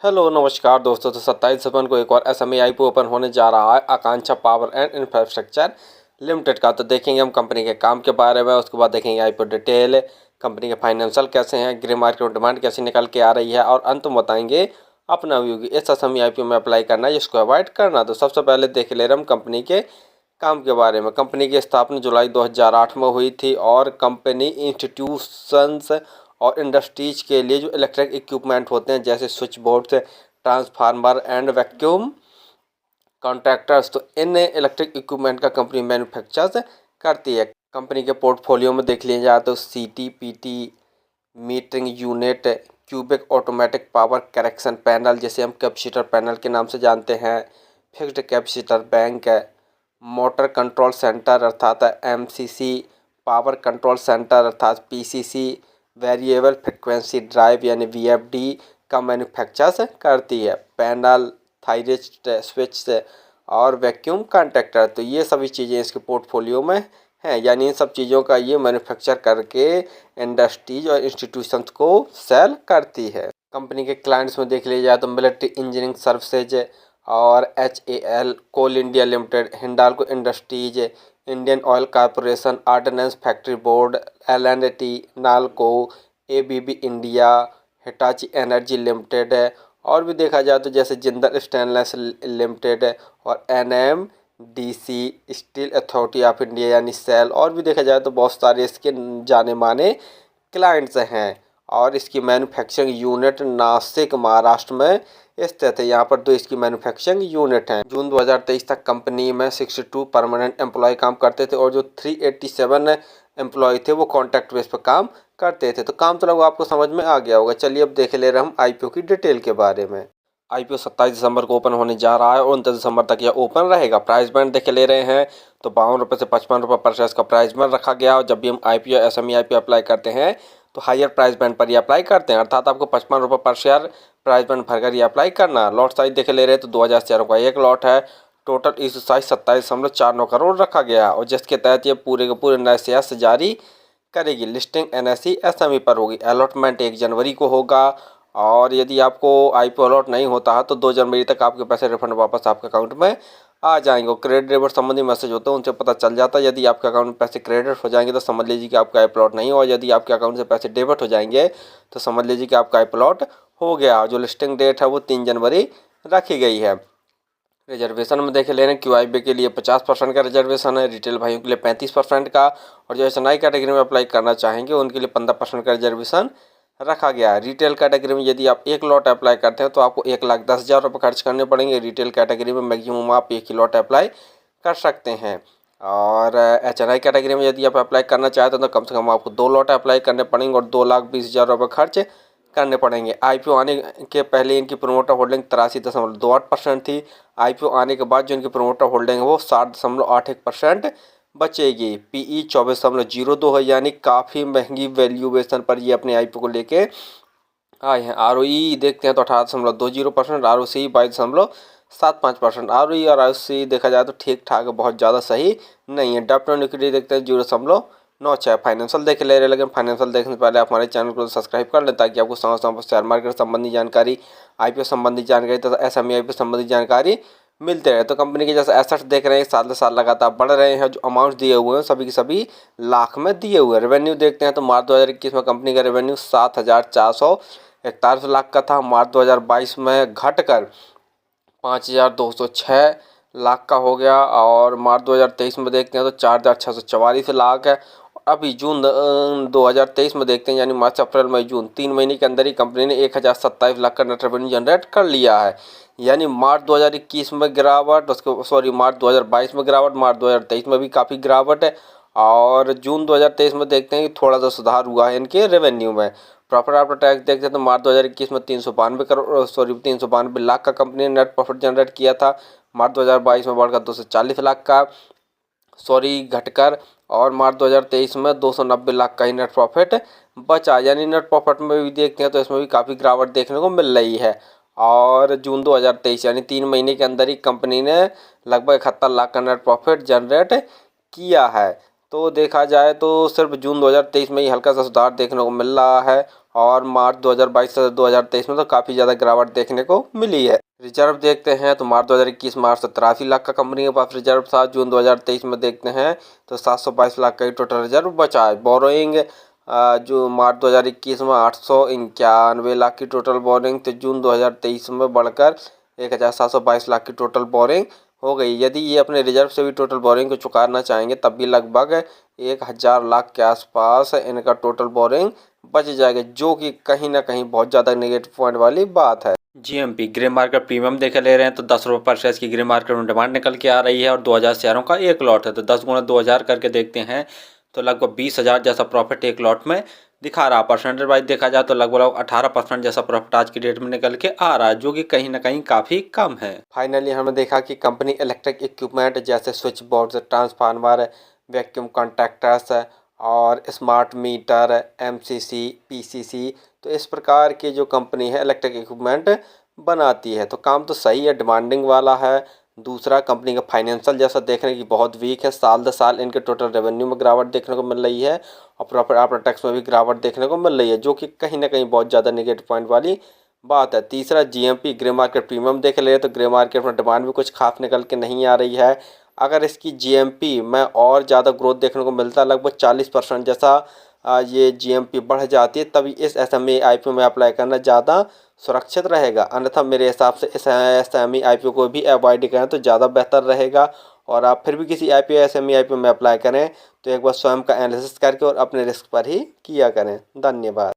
Hello नमस्कार दोस्तों। तो 27 सितंबर को एक और एसएमई आईपीओ ओपन होने जा रहा है आकांक्षा पावर एंड इंफ्रास्ट्रक्चर लिमिटेड का। तो देखेंगे हम कंपनी के काम के बारे में, उसके बाद देखेंगे आईपीओ डिटेल, कंपनी के फाइनेंशियल कैसे हैं, ग्रे मार्केट में डिमांड कैसे निकल के आ रही है, और अंत में बताएंगे अपना व्यू कि इस एसएमई आईपीओ में अप्लाई करना है इसको अवॉइड करना। तो सबसे पहले देख ले रहे हम कंपनी के काम के बारे में। कंपनी की स्थापना जुलाई 2008 में हुई थी और कंपनी इंस्टीट्यूशंस और इंडस्ट्रीज के लिए जो इलेक्ट्रिक इक्विपमेंट होते हैं जैसे switch boards, transformer and vacuum contractors, तो इन इलेक्ट्रिक इक्विपमेंट का कंपनी मैन्युफैक्चर्स करती है। कंपनी के पोर्टफोलियो में देख लिया जाए तो सीटी, PT, metering unit, cubic automatic power correction panel जिसे हम कैपेसिटर पैनल के नाम से जानते हैं, फिक्स्ड कैपेसिटर बैंक है, मोटर कंट्रोल सेंटर अर्थात एमसीसी, पावर कंट्रोल सेंटर अर्थात पीसीसी, वेरिएबल फ्रिक्वेंसी ड्राइव यानी वीएफडी का मैन्युफैक्चर्स करती है। पैनल, थायरिस्ट, स्विच और वैक्यूम कॉन्ट्रैक्टर, तो ये सभी चीज़ें इसके पोर्टफोलियो में हैं, यानी इन सब चीज़ों का ये मैन्युफैक्चर करके इंडस्ट्रीज और इंस्टीट्यूशंस को सेल करती है। कंपनी के क्लाइंट्स में देख लिया जाए तो मिलिट्री इंजीनियरिंग सर्विसेज और HAL, Coal India Limited, Hindalco Industries, Indian Oil Corporation, Ordnance Factory Board, L&T, NALCO, ABB India, Hitachi Energy Limited है, और भी देखा जाए तो जैसे जिंदल स्टेनलेस लिमिटेड है और NMDC, steel authority of India यानी सेल, और भी देखा जाए तो बहुत सारे इसके जाने माने क्लाइंट्स हैं। और इसकी मैन्युफैक्चरिंग यूनिट नासिक महाराष्ट्र में स्थित है। यहाँ पर दो इसकी मैन्युफैक्चरिंग यूनिट हैं। जून 2023 तक कंपनी में 62 परमानेंट एम्प्लॉय काम करते थे और जो 387 एम्प्लॉय थे वो कॉन्ट्रैक्ट बेस पर काम करते थे। तो काम तो लगभग आपको समझ में आ गया होगा। चलिए अब देख ले रहे हम आईपीओ की डिटेल के बारे में। आईपीओ 27 दिसंबर को ओपन होने जा रहा है और 29 दिसंबर तक यह ओपन रहेगा। प्राइस बैंड देख ले रहे हैं तो 52 रुपये से 55 रुपये पर शेयर का प्राइस बैंड रखा गया। और जब भी हम आईपीओ एसएमई आईपीओ अप्लाई करते हैं तो हायर प्राइस बैंड पर ही अप्लाई करते हैं, अर्थात आपको 55 रुपये पर शेयर प्राइस बैंड भरकर ही अप्लाई करना। लॉट साइज देख ले रहे हैं तो 2000 शेयरों का एक लॉट है। टोटल इशू साइज 27.49 करोड़ रखा गया और जिसके तहत ये पूरे के पूरे नए शेयर्स जारी करेगी। लिस्टिंग NSE SME पर होगी। अलॉटमेंट 1 जनवरी को होगा और यदि आपको आईपीओ अलॉट नहीं होता है तो 2 जनवरी तक आपके पैसे रिफंड वापस आपके अकाउंट में आ जाएंगे। क्रेडिट डेबिट संबंधी मैसेज होते हैं उनसे पता चल जाता है। यदि आपके अकाउंट में पैसे क्रेडिट हो जाएंगे तो समझ लीजिए कि आपका आईपीओ अलॉट नहीं हुआ। यदि आपके अकाउंट से पैसे डेबिट हो जाएंगे तो समझ लीजिए कि आपका आईपीओ अलॉट हो गया। जो लिस्टिंग डेट है वो 3 जनवरी रखी गई है। रिजर्वेशन में देख ले रहे हैं QIB के लिए 50% का रिजर्वेशन है, रिटेल भाइयों के लिए 35% का, और जो SNI कैटेगरी में अप्लाई करना चाहेंगे उनके लिए 15% का रिजर्वेशन रखा गया है। रिटेल कैटेगरी में यदि आप एक लॉट अप्लाई करते हैं तो आपको 1,10,000 रुपये खर्च करने पड़ेंगे। रिटेल कैटेगरी में मैक्सिमम आप एक ही लॉट अप्लाई कर सकते हैं। और HNI कैटेगरी में यदि आप अप्लाई करना चाहते हैं तो कम से कम आपको 2 लॉट अप्लाई करने पड़ेंगे और 2,20,000 रुपये खर्च करने पड़ेंगे। आईपीओ आने के पहले इनकी प्रोमोटर होल्डिंग 83.28% थी। आईपीओ आने के बाद जो इनकी प्रोमोटर होल्डिंग है वो 60.81% बचेगी। PE 24.02 है, यानी काफ़ी महंगी वैल्यूएशन पर ये अपने आईपीओ को लेके आए हैं। ROE देखते हैं तो 18.20%, ROC 22.75%। ROE और ROC देखा जाए तो ठीक ठाक है, बहुत ज़्यादा सही नहीं है। डेब्ट टू इक्विटी देखते हैं 0.96। फाइनेंशियल देख ले रहे, लेकिन फाइनेंशियल देखने से पहले आप हमारे चैनल को सब्सक्राइब कर लें ताकि आपको समय समय पर शेयर मार्केट संबंधी जानकारी, आईपीओ संबंधी जानकारी तथा SME आईपीओ संबंधी जानकारी मिलते रहे। तो कंपनी के जैसे एसेट्स देख रहे हैं साल से साल लगातार बढ़ रहे हैं। जो अमाउंट दिए हुए हैं सभी के सभी लाख में दिए हुए हैं। रेवेन्यू देखते हैं तो मार्च 2021 में कंपनी का रेवेन्यू 7,441 लाख का था। मार्च 2022 में घटकर 5,206 लाख का हो गया और मार्च 2023 में देखते हैं तो 4,644 लाख है। अभी जून 2023 में देखते हैं, यानी मार्च, अप्रैल, मई, जून 3 महीने के अंदर ही कंपनी ने 1,027 लाख का नेट रेवेन्यू जनरेट कर लिया है। यानी मार्च 2021 में गिरावट, मार्च 2022 में गिरावट, मार्च 2023 में भी काफ़ी गिरावट है और जून 2023 में देखते हैं कि थोड़ा सा सुधार हुआ है इनके रेवेन्यू में। प्रॉफिट आफ्टर टैक्स देखते हैं तो मार्च 2021 में 392 लाख का कंपनी ने नेट प्रॉफिट जनरेट किया था। मार्च 2022 में बढ़कर 240 लाख का घटकर और मार्च 2023 में 290 लाख का ही नेट प्रॉफिट बचा। यानी नेट प्रॉफिट में भी देखते हैं तो इसमें भी काफ़ी गिरावट देखने को मिल रही है। और जून 2023 यानी 3 महीने के अंदर ही कंपनी ने लगभग 71 लाख का नेट प्रॉफिट जनरेट किया है। तो देखा जाए तो सिर्फ जून 2023 में ही हल्का सा सुधार देखने को मिल रहा है और मार्च 2022 से 2023 में तो काफ़ी ज़्यादा गिरावट देखने को मिली है। रिजर्व देखते हैं तो मार्च 2021 मार्च 83 लाख का कंपनी के पास रिजर्व था। जून 2023 में देखते हैं तो 722 लाख का ही टोटल रिजर्व बचा है। बोरोइंग जो मार्च 2021 में 891 लाख की टोटल बोरिंग, तो जून 2023 में बढ़कर 1722 लाख की टोटल बोरिंग हो गई। यदि ये अपने रिजर्व से भी टोटल बोरिंग को चुकाना चाहेंगे तब भी लगभग 1000 लाख के आसपास इनका टोटल बोरिंग बच जाएगा, जो कि कहीं ना कहीं बहुत ज़्यादा नेगेटिव पॉइंट वाली बात है। जीएमपी ग्रे मार्केट प्रीमियम देखे ले रहे हैं तो 10 रुपये पर शेयर की ग्रे मार्केट में डिमांड निकल के आ रही है और 2000 शेयरों का एक लॉट है। तो 10 गुना 2000 करके देखते हैं तो लगभग 20,000 जैसा प्रॉफिट एक लॉट में दिखा रहा। परसेंटेज वाइज देखा जाए तो लगभग 18% जैसा प्रॉफिट आज की डेट में निकल के आ रहा है, जो कि कहीं ना कहीं काफ़ी कम है। फाइनली हमने देखा कि कंपनी इलेक्ट्रिक इक्विपमेंट जैसे switch board, transformer, vacuum contractors और स्मार्ट मीटर, एमसीसी, पीसीसी, तो इस प्रकार की जो कंपनी है इलेक्ट्रिक इक्विपमेंट बनाती है। तो काम तो सही है, डिमांडिंग वाला है। दूसरा, कंपनी का फाइनेंशियल जैसा देखने की बहुत वीक है। साल दर साल इनके टोटल रेवेन्यू में गिरावट देखने को मिल रही है और प्रॉफिट आफ्टर टैक्स में भी गिरावट देखने को मिल रही है, जो कि कहीं ना कहीं बहुत ज़्यादा नेगेटिव पॉइंट वाली बात है। तीसरा, जीएमपी ग्रे मार्केट प्रीमियम देख ले तो ग्रे मार्केट में डिमांड भी कुछ खास निकल के नहीं आ रही है। अगर इसकी जीएमपी में और ज़्यादा ग्रोथ देखने को मिलता है, लगभग 40% जैसा ये जीएमपी बढ़ जाती है, तभी इस एसएमई आईपीओ में अप्लाई करना ज़्यादा सुरक्षित रहेगा। अन्यथा मेरे हिसाब से इस एसएमई आईपीओ को भी अवॉइड करें तो ज़्यादा बेहतर रहेगा। और आप फिर भी किसी आईपीओ एसएमई आईपीओ में अप्लाई करें तो एक बार स्वयं का एनालिसिस करके और अपने रिस्क पर ही किया करें। धन्यवाद।